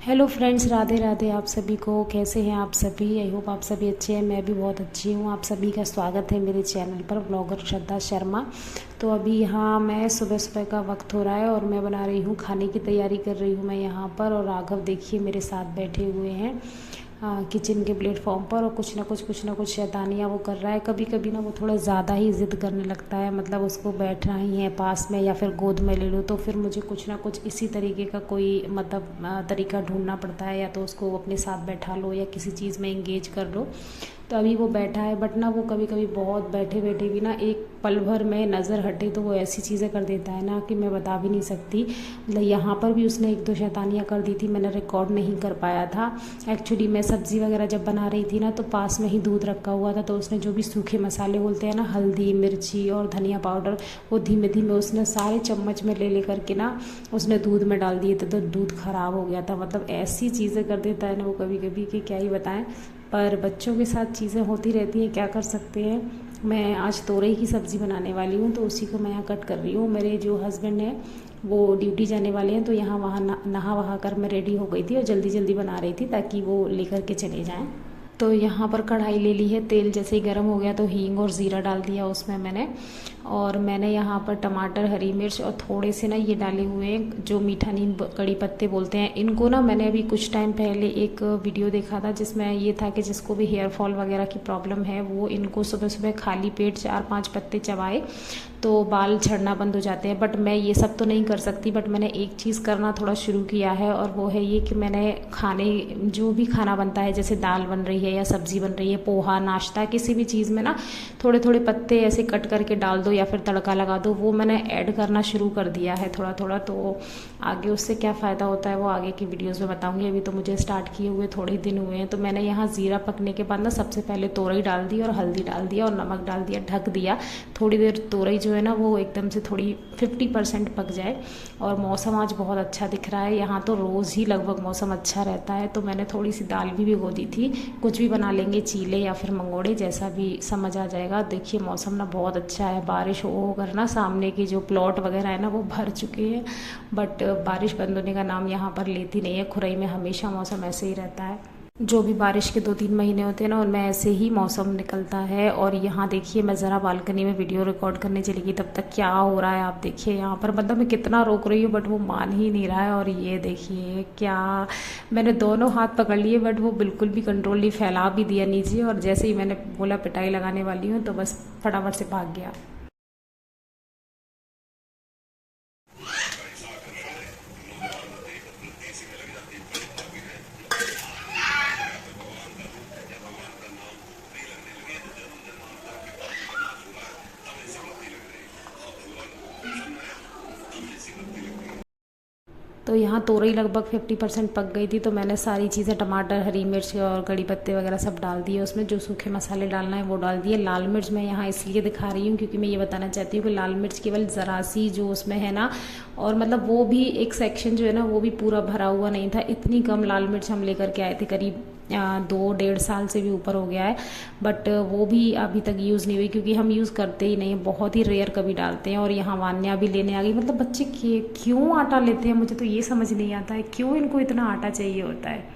Hello friends, Radhe Radhe. आप सभी को कैसे हैं आप सभी? आई होप आप सभी अच्छे हैं। मैं भी बहुत अच्छी हूँ। आप सभी का स्वागत है मेरे चैनल पर, ब्लॉगर श्रद्धा शर्मा। तो अभी यहाँ मैं सुबह सुबह का वक्त हो रहा है और मैं बना रही हूँ, खाने की तैयारी कर रही हूँ मैं यहाँ पर। और राघव देखिए मेरे साथ बैठे हुए हैं किचन के प्लेटफॉर्म पर, और कुछ ना कुछ शैतानियाँ वो कर रहा है। कभी कभी ना वो थोड़ा ज़्यादा ही ज़िद करने लगता है, मतलब उसको बैठना ही है पास में या फिर गोद में ले लो, तो फिर मुझे कुछ ना कुछ इसी तरीके का कोई मतलब तरीका ढूंढना पड़ता है, या तो उसको अपने साथ बैठा लो या किसी चीज़ में इंगेज कर लो। तो अभी वो बैठा है, बट ना वो कभी कभी बहुत बैठे बैठे भी ना एक पल भर में नज़र हटे तो वो ऐसी चीज़ें कर देता है ना कि मैं बता भी नहीं सकती। मतलब यहाँ पर भी उसने एक दो शैतानियाँ कर दी थी, मैंने रिकॉर्ड नहीं कर पाया था। एक्चुअली मैं सब्ज़ी वगैरह जब बना रही थी ना, तो पास में ही दूध रखा हुआ था, तो उसने जो भी सूखे मसाले बोलते हैं ना, हल्दी मिर्ची और धनिया पाउडर, वो धीमे धीमे उसने सारे चम्मच में ले करके ना उसने दूध में डाल दिए थे, तो दूध ख़राब हो गया था। मतलब ऐसी चीज़ें कर देता है ना वो कभी कभी कि क्या ही बताएं। पर बच्चों के साथ चीज़ें होती रहती हैं, क्या कर सकते हैं। मैं आज तोरई की सब्ज़ी बनाने वाली हूँ, तो उसी को मैं यहाँ कट कर रही हूँ। मेरे जो हस्बैंड हैं वो ड्यूटी जाने वाले हैं, तो यहाँ वहाँ नहा वहा कर मैं रेडी हो गई थी और जल्दी जल्दी बना रही थी ताकि वो लेकर के चले जाएँ। तो यहाँ पर कढ़ाई ले ली है, तेल जैसे ही गर्म हो गया तो हींग और ज़ीरा डाल दिया उसमें मैंने। और मैंने यहाँ पर टमाटर, हरी मिर्च और थोड़े से ना ये डाले हुए हैं जो मीठा नीम कड़ी पत्ते बोलते हैं इनको ना। मैंने अभी कुछ टाइम पहले एक वीडियो देखा था जिसमें ये था कि जिसको भी हेयर फॉल वगैरह की प्रॉब्लम है वो इनको सुबह सुबह खाली पेट 4-5 पत्ते चबाए तो बाल झड़ना बंद हो जाते हैं। बट मैं ये सब तो नहीं कर सकती, बट मैंने एक चीज़ करना थोड़ा शुरू किया है, और वो है ये कि मैंने खाने जो भी खाना बनता है, जैसे दाल बन रही है या सब्ज़ी बन रही है, पोहा, नाश्ता, किसी भी चीज़ में ना थोड़े थोड़े पत्ते ऐसे कट करके डाल दो या फिर तड़का लगा दो। वो मैंने ऐड करना शुरू कर दिया है थोड़ा थोड़ा। तो आगे उससे क्या फ़ायदा होता है वो आगे की वीडियोज़ में बताऊँगी। अभी तो मुझे स्टार्ट किए हुए थोड़े दिन हुए हैं। तो मैंने यहाँ ज़ीरा पकने के बाद ना सबसे पहले तोरई डाल दी और हल्दी डाल दिया और नमक डाल दिया, ढक दिया। थोड़ी देर तोरई जो है ना वो एकदम से थोड़ी 50% पक जाए। और मौसम आज बहुत अच्छा दिख रहा है, यहाँ तो रोज़ ही लगभग मौसम अच्छा रहता है। तो मैंने थोड़ी सी दाल भी भिगो दी थी। कुछ भी बना लेंगे, चीले या फिर मंगोड़े, जैसा भी समझ आ जाएगा। देखिए मौसम ना बहुत अच्छा है, बारिश होकर ना सामने की जो प्लॉट वगैरह है ना वो भर चुके हैं, बट बारिश बंद होने का नाम यहाँ पर लेती नहीं है। खुरई में हमेशा मौसम ऐसे ही रहता है, जो भी बारिश के 2-3 महीने होते हैं ना उनमें ऐसे ही मौसम निकलता है। और यहाँ देखिए मैं ज़रा बालकनी में वीडियो रिकॉर्ड करने चली गई, तब तक क्या हो रहा है आप देखिए यहाँ पर। मतलब मैं कितना रोक रही हूँ बट वो मान ही नहीं रहा है। और ये देखिए क्या, मैंने दोनों हाथ पकड़ लिए बट वो बिल्कुल भी कंट्रोल नहीं, फैला भी दिया नीचे। और जैसे ही मैंने बोला पिटाई लगाने वाली हूँ तो बस फटाफट से भाग गया। तो यहाँ तोरई लगभग 50% पक गई थी, तो मैंने सारी चीज़ें, टमाटर, हरी मिर्च और कड़ी पत्ते वगैरह सब डाल दिए उसमें। जो सूखे मसाले डालना है वो डाल दिए। लाल मिर्च मैं यहाँ इसलिए दिखा रही हूँ क्योंकि मैं ये बताना चाहती हूँ कि लाल मिर्च केवल ज़रा सी जो उसमें है ना, और मतलब वो भी एक सेक्शन जो है ना वो भी पूरा भरा हुआ नहीं था। इतनी कम लाल मिर्च हम लेकर के आए थे, करीब 2-1.5 साल से भी ऊपर हो गया है, बट वो भी अभी तक यूज़ नहीं हुई क्योंकि हम यूज़ करते ही नहीं, बहुत ही रेयर कभी डालते हैं। और यहाँ वान्या भी लेने आ गई। मतलब बच्चे क्यों आटा लेते हैं, मुझे तो ये समझ नहीं आता है क्यों इनको इतना आटा चाहिए होता है।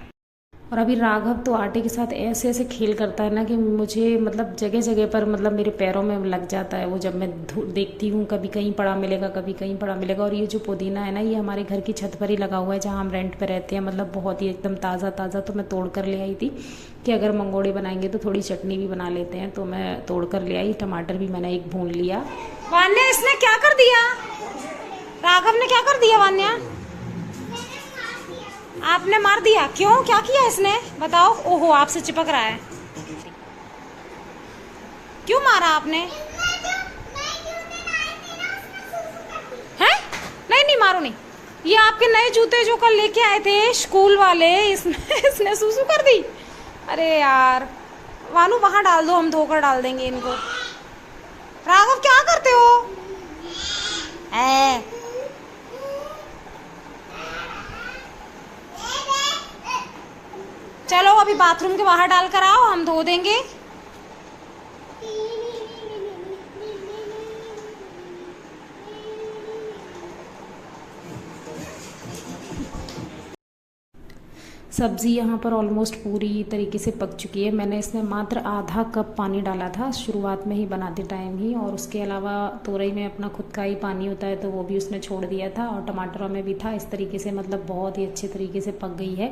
और अभी राघव तो आटे के साथ ऐसे ऐसे खेल करता है ना कि मुझे मतलब जगह जगह पर मतलब मेरे पैरों में लग जाता है वो, जब मैं देखती हूँ कभी कहीं पड़ा मिलेगा, कभी कहीं पड़ा मिलेगा। और ये जो पुदीना है ना ये हमारे घर की छत पर ही लगा हुआ है जहाँ हम रेंट पे रहते हैं, मतलब बहुत ही एकदम ताज़ा ताज़ा। तो मैं तोड़ कर ले आई थी कि अगर मंगोड़े बनाएंगे तो थोड़ी चटनी भी बना लेते हैं, तो मैं तोड़ कर ले आई। टमाटर भी मैंने एक भून लिया। वान्या इसने क्या कर दिया, राघव ने क्या कर दिया वान्या? आपने मार दिया? क्यों, क्या किया इसने बताओ? ओहो आपसे चिपक रहा है, क्यों मारा आपने? हैं? नहीं नहीं मारो नहीं। ये आपके नए जूते जो कल लेके आए थे स्कूल वाले, इसने सूसू कर दी। अरे यार वानू वहां डाल दो, हम धोकर डाल देंगे इनको। राघव क्या करते हो? ए चलो अभी बाथरूम के बाहर डाल कर आओ, हम धो देंगे। सब्ज़ी यहाँ पर ऑलमोस्ट पूरी तरीके से पक चुकी है। मैंने इसमें मात्र आधा कप पानी डाला था शुरुआत में ही, बनाते टाइम ही, और उसके अलावा तोरई में अपना खुद का ही पानी होता है तो वो भी उसने छोड़ दिया था, और टमाटरों में भी था। इस तरीके से मतलब बहुत ही अच्छे तरीके से पक गई है।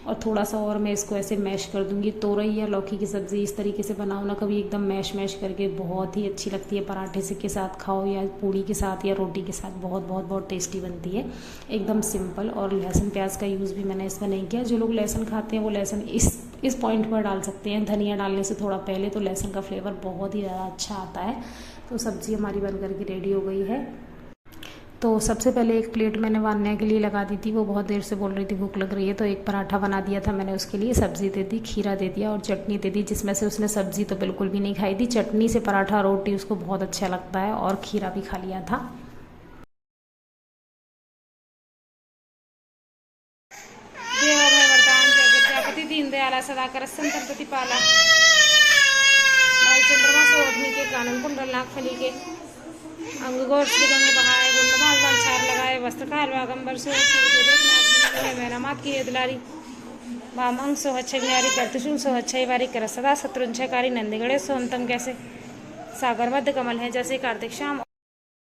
और थोड़ा सा और मैं इसको ऐसे मैश कर दूँगी। तोरई या लौकी की सब्ज़ी इस तरीके से बनाओ ना कभी, एकदम मैश मैश करके, बहुत ही अच्छी लगती है। पराठे से के साथ खाओ या पूड़ी के साथ या रोटी के साथ, बहुत बहुत बहुत टेस्टी बनती है, एकदम सिंपल। और लहसुन प्याज का यूज़ भी मैंने इसमें नहीं किया। जो लोग लहसुन खाते हैं वो लहसुन इस पॉइंट पर डाल सकते हैं, धनिया डालने से थोड़ा पहले, तो लहसुन का फ्लेवर बहुत ही ज़्यादा अच्छा आता है। तो सब्ज़ी हमारी बन करके रेडी हो गई है। तो सबसे पहले एक प्लेट मैंने वान्या के लिए लगा दी थी, वो बहुत देर से बोल रही थी भूख लग रही है, तो एक पराठा बना दिया था मैंने उसके लिए। सब्ज़ी दे दी, खीरा दे दिया और चटनी दे दी, जिसमें से उसने सब्ज़ी तो बिल्कुल भी नहीं खाई थी। चटनी से पराठा रोटी उसको बहुत अच्छा लगता है, और खीरा भी खा लिया था। दीनदयाला सदाकर संतति पाला चंद्रमा सोधनी के कानन कुंडल नाग फली के अंग गौर श्री गंग बहाए गुंडमाल बाल छार लगाए वस्त्र कालवागंबर सो मैना मात की दुलारी वाम अंग सो अच्छे बिहारी करतुषुम सो अच्छे वारी कर सदा शत्रुंशकारी नंदिगढ़े सोनतम कैसे सागर मध्य कमल है जैसे कार्तिक श्याम।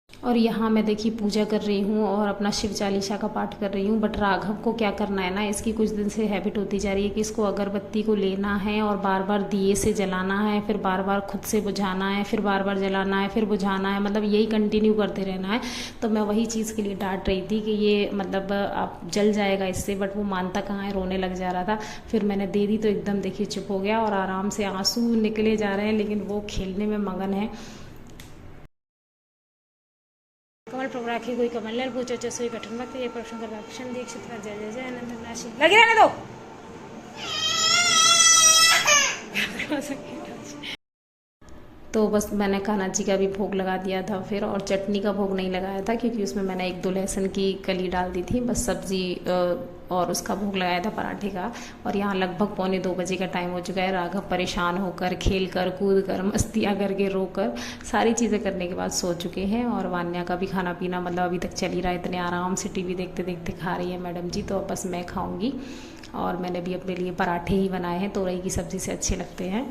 और यहाँ मैं देखिए पूजा कर रही हूँ और अपना शिव चालीसा का पाठ कर रही हूँ। बट राघव को क्या करना है ना, इसकी कुछ दिन से हैबिट होती जा रही है कि इसको अगरबत्ती को लेना है और बार बार दिए से जलाना है, फिर बार बार खुद से बुझाना है, फिर बार बार जलाना है, फिर बुझाना है, मतलब यही कंटिन्यू करते रहना है। तो मैं वही चीज़ के लिए डांट रही थी कि ये मतलब आप जल जाएगा इससे, बट वो मानता कहाँ है, रोने लग जा रहा था। फिर मैंने दे दी तो एकदम देखिए चुप हो गया और आराम से आंसू निकले जा रहे हैं, लेकिन वो खेलने में मगन है। कमल प्रभु राखी कोई कमल लाल पूछो चसोई पठन भक्त ये प्रश्न कर भक्षण दीक्षित जय जय जय आनंद राशि लगे रहने दो। तो बस मैंने कान्हा जी का भी भोग लगा दिया था फिर, और चटनी का भोग नहीं लगाया था क्योंकि उसमें मैंने 1-2 लहसुन की कली डाल दी थी। बस सब्जी और उसका भोग लगाया था पराठे का। और यहाँ लगभग 1:45 बजे का टाइम हो चुका है। राघव परेशान होकर, खेल कर, कूद कर, मस्तियाँ करके, रोकर, सारी चीज़ें करने के बाद सो चुके हैं। और वान्या का भी खाना पीना मतलब अभी तक चल ही रहा है, इतने आराम से टीवी देखते देखते खा रही है मैडम जी। तो बस मैं खाऊंगी, और मैंने भी अपने लिए पराठे ही बनाए हैं, तोरई की सब्ज़ी से अच्छे लगते हैं।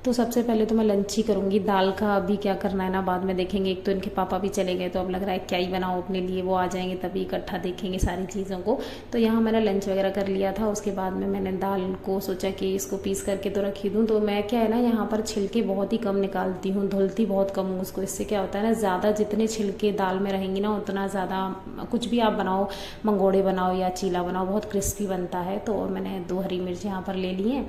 तो सबसे पहले तो मैं लंच ही करूँगी। दाल का अभी क्या करना है ना बाद में देखेंगे। एक तो इनके पापा भी चले गए तो अब लग रहा है क्या ही बनाऊँ अपने लिए, वो आ जाएंगे तभी इकट्ठा देखेंगे सारी चीज़ों को। तो यहाँ मैंने लंच वगैरह कर लिया था। उसके बाद में मैंने दाल को सोचा कि इसको पीस करके तो रखी दूँ। तो मैं क्या है ना, यहाँ पर छिलके बहुत ही कम निकालती हूँ, धुलती बहुत कम हूँ उसको। इससे क्या होता है ना, ज़्यादा जितने छिलके दाल में रहेंगी ना उतना ज़्यादा कुछ भी आप बनाओ, मंगोड़े बनाओ या चीला बनाओ, बहुत क्रिस्पी बनता है। तो मैंने 2 हरी मिर्च यहाँ पर ले ली हैं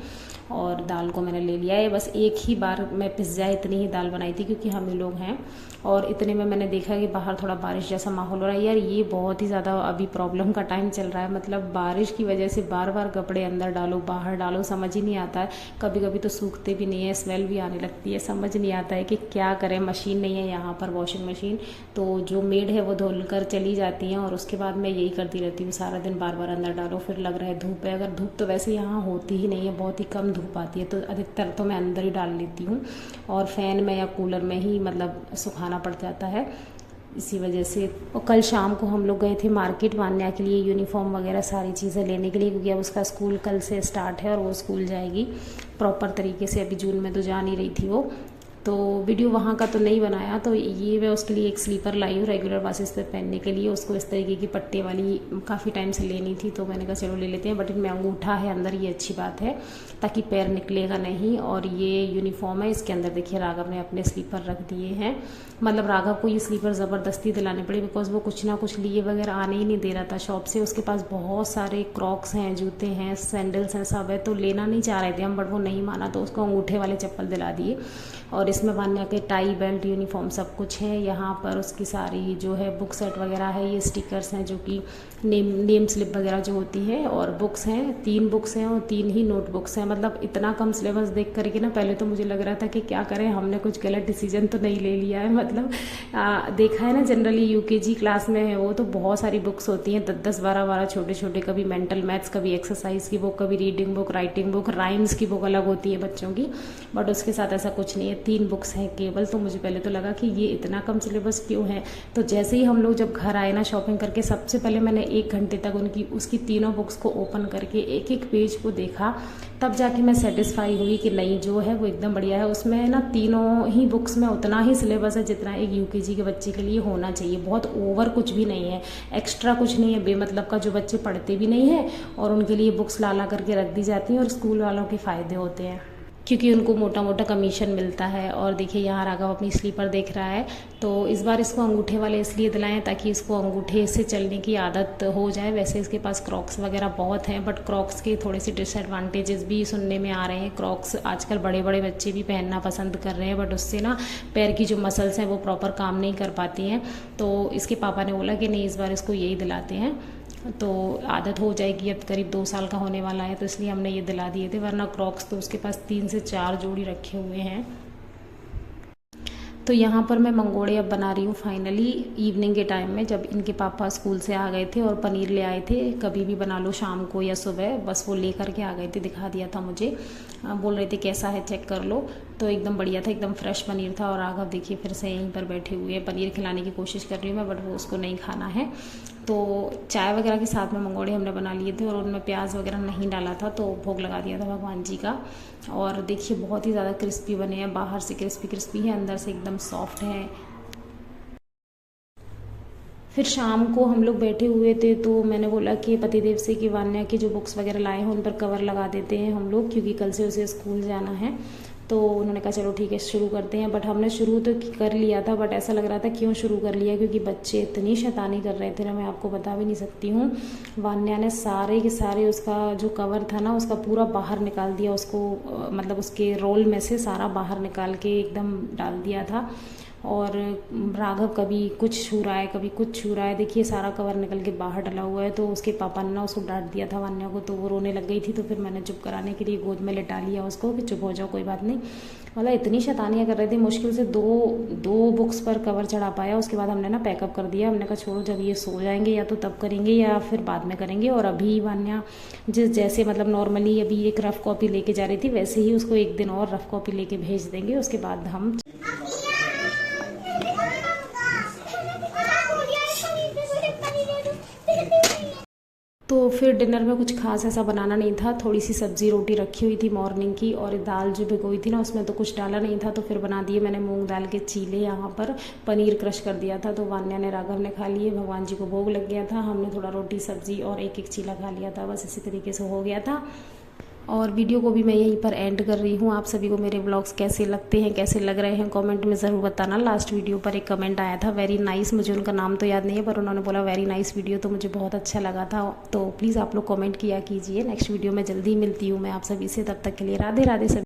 और दाल को मैंने ले लिया है। बस एक ही बार मैं पिस जाए इतनी ही दाल बनाई थी क्योंकि हम ही लोग हैं। और इतने में मैंने देखा कि बाहर थोड़ा बारिश जैसा माहौल हो रहा है। यार ये बहुत ही ज़्यादा अभी प्रॉब्लम का टाइम चल रहा है, मतलब बारिश की वजह से बार बार कपड़े अंदर डालो बाहर डालो, समझ ही नहीं आता है। कभी कभी तो सूखते भी नहीं है, स्मेल भी आने लगती है, समझ नहीं आता है कि क्या करें। मशीन नहीं है यहाँ पर, वॉशिंग मशीन, तो जो मेड है वो धुल कर चली जाती हैं और उसके बाद मैं यही करती रहती हूँ सारा दिन, बार बार अंदर डालो। फिर लग रहा है धूप है, अगर धूप तो वैसे यहाँ होती ही नहीं है, बहुत ही कम धूप आती है, तो अधिकतर तो मैं अंदर ही डाल लेती हूँ और फ़ैन में या कूलर में ही मतलब सुखाना पड़ जाता है इसी वजह से। और कल शाम को हम लोग गए थे मार्केट वान्या के लिए यूनिफॉर्म वगैरह सारी चीज़ें लेने के लिए, क्योंकि अब उसका स्कूल कल से स्टार्ट है और वो स्कूल जाएगी प्रॉपर तरीके से। अभी जून में तो जा नहीं रही थी वो, तो वीडियो वहाँ का तो नहीं बनाया। तो ये मैं उसके लिए एक स्लीपर लाई हूँ रेगुलर बेसिस पे पहनने के लिए। उसको इस तरीके की पट्टे वाली काफ़ी टाइम से लेनी थी, तो मैंने कहा चलो ले लेते हैं। बट इनमें अंगूठा है अंदर, ये अच्छी बात है ताकि पैर निकलेगा नहीं। और ये यूनिफॉर्म है, इसके अंदर देखिए राघव ने अपने स्लीपर रख दिए हैं। मतलब राघव को ये स्लीपर ज़बरदस्ती दिलाने पड़े, बिकॉज वो कुछ ना कुछ लिए वगैरह आने ही नहीं दे रहा था शॉप से। उसके पास बहुत सारे क्रॉक्स हैं, जूते हैं, सैंडल्स हैं, सब है, तो लेना नहीं चाह रहे थे हम, बट वो नहीं माना तो उसको अंगूठे वाले चप्पल दिला दिए। और इसमें वान्या के टाई बेल्ट यूनिफॉर्म सब कुछ है। यहाँ पर उसकी सारी जो है बुक सेट वगैरह है, ये स्टिकर्स हैं जो कि नेम स्लिप वगैरह जो होती है, और बुक्स हैं, 3 बुक्स हैं और 3 ही नोटबुक्स हैं। मतलब इतना कम सिलेबस देख करके ना पहले तो मुझे लग रहा था कि क्या करें, हमने कुछ गलत डिसीजन तो नहीं ले लिया है। मतलब देखा है ना, जनरली यूकेजी क्लास में है वो, तो बहुत सारी बुक्स होती हैं, 10-10, 12-12 छोटे छोटे, कभी मेंटल मैथ्स, कभी एक्सरसाइज की बुक, कभी reading book, writing book, rhymes की बुक अलग होती है बच्चों की। बट उसके साथ ऐसा कुछ नहीं है, 3 3 बुक्स हैं केवल। तो मुझे पहले तो लगा कि ये इतना कम सिलेबस क्यों है। तो जैसे ही हम लोग जब घर आए ना शॉपिंग करके, सबसे पहले मैंने 1 घंटे तक उसकी तीनों बुक्स को ओपन करके एक एक पेज को देखा, तब जाके मैं सेटिस्फाई हुई कि नहीं जो है वो एकदम बढ़िया है। उसमें ना तीनों ही बुक्स में उतना ही सिलेबस है जितना एक यूकेजी के बच्चे के लिए होना चाहिए। बहुत ओवर कुछ भी नहीं है, एक्स्ट्रा कुछ नहीं है बेमतलब का, जो बच्चे पढ़ते भी नहीं है और उनके लिए बुक्स ला करके रख दी जाती हैं और स्कूल वालों के फ़ायदे होते हैं क्योंकि उनको मोटा मोटा कमीशन मिलता है। और देखिए यहाँ राघव अपनी स्लीपर देख रहा है, तो इस बार इसको अंगूठे वाले इसलिए दिलाएं ताकि इसको अंगूठे से चलने की आदत हो जाए। वैसे इसके पास क्रॉक्स वगैरह बहुत हैं, बट क्रॉक्स के थोड़े से डिसएडवांटेजेस भी सुनने में आ रहे हैं। क्रॉक्स आजकल बड़े बड़े बच्चे भी पहनना पसंद कर रहे हैं, बट उससे ना पैर की जो मसल्स हैं वो प्रॉपर काम नहीं कर पाती हैं। तो इसके पापा ने बोला कि नहीं इस बार इसको यही दिलाते हैं, तो आदत हो जाएगी। अब करीब 2 साल का होने वाला है, तो इसलिए हमने ये दिला दिए थे, वरना क्रॉक्स तो उसके पास 3 से 4 जोड़ी रखे हुए हैं। तो यहाँ पर मैं मंगोड़े अब बना रही हूँ फाइनली इवनिंग के टाइम में, जब इनके पापा स्कूल से आ गए थे और पनीर ले आए थे। कभी भी बना लो शाम को या सुबह, बस वो ले करके आ गए थे, दिखा दिया था मुझे, बोल रहे थे कैसा है चेक कर लो। तो एकदम बढ़िया था, एकदम फ्रेश पनीर था। और राघव देखिए फिर से यहीं पर बैठे हुए हैं, पनीर खिलाने की कोशिश कर रही हूँ मैं, बट वो उसको नहीं खाना है। तो चाय वगैरह के साथ में मंगोड़े हमने बना लिए थे और उनमें प्याज वगैरह नहीं डाला था, तो भोग लगा दिया था भगवान जी का। और देखिए बहुत ही ज़्यादा क्रिस्पी बने हैं, बाहर से क्रिस्पी क्रिस्पी है, अंदर से एकदम सॉफ्ट है। फिर शाम को हम लोग बैठे हुए थे, तो मैंने बोला कि पतिदेव से कि वान्या की जो बुक्स वगैरह लाए हैं उन पर कवर लगा देते हैं हम लोग, क्योंकि कल से उसे स्कूल जाना है। तो उन्होंने कहा चलो ठीक है शुरू करते हैं। बट हमने शुरू तो कर लिया था, बट ऐसा लग रहा था क्यों शुरू कर लिया, क्योंकि बच्चे इतनी शैतानी कर रहे थे ना, मैं आपको बता भी नहीं सकती हूँ। वान्या ने सारे के सारे उसका जो कवर था ना उसका पूरा बाहर निकाल दिया, उसको मतलब उसके रोल में से सारा बाहर निकाल के एकदम डाल दिया था। और राघव कभी कुछ छू रहा है कभी कुछ छू रहा है, देखिए सारा कवर निकल के बाहर डला हुआ है। तो उसके पापा ने ना उसको डांट दिया था वान्या को, तो वो रोने लग गई थी। तो फिर मैंने चुप कराने के लिए गोद में लिटा लिया उसको कि चुप हो जाओ कोई बात नहीं। मतलब इतनी शैतानियाँ कर रहे थे, मुश्किल से दो बुक्स पर कवर चढ़ा पाया। उसके बाद हमने ना पैकअप कर दिया, हमने कहा छोड़ो जब ये सो जाएंगे या तो तब करेंगे या फिर बाद में करेंगे। और अभी वान्या जैसे मतलब नॉर्मली अभी एक रफ़ कॉपी लेके जा रही थी, वैसे ही उसको एक दिन और रफ़ कॉपी लेके भेज देंगे, उसके बाद हम। तो फिर डिनर में कुछ खास ऐसा बनाना नहीं था, थोड़ी सी सब्ज़ी रोटी रखी हुई थी मॉर्निंग की, और दाल जो भिगोई थी ना उसमें तो कुछ डाला नहीं था, तो फिर बना दिए मैंने मूंग दाल के चीले। यहाँ पर पनीर क्रश कर दिया था, तो वान्या ने राघव ने खा लिए, भगवान जी को भोग लग गया था, हमने थोड़ा रोटी सब्ज़ी और एक चीला खा लिया था, बस इसी तरीके से हो गया था। और वीडियो को भी मैं यहीं पर एंड कर रही हूँ। आप सभी को मेरे व्लॉग्स कैसे लगते हैं, कैसे लग रहे हैं, कमेंट में ज़रूर बताना। लास्ट वीडियो पर एक कमेंट आया था वेरी नाइस, मुझे उनका नाम तो याद नहीं है, पर उन्होंने बोला वेरी नाइस वीडियो, तो मुझे बहुत अच्छा लगा था। तो प्लीज़ आप लोग कमेंट किया कीजिए। नेक्स्ट वीडियो में जल्दी मिलती हूँ मैं आप सभी से, तब तक के लिए राधे राधे सभी।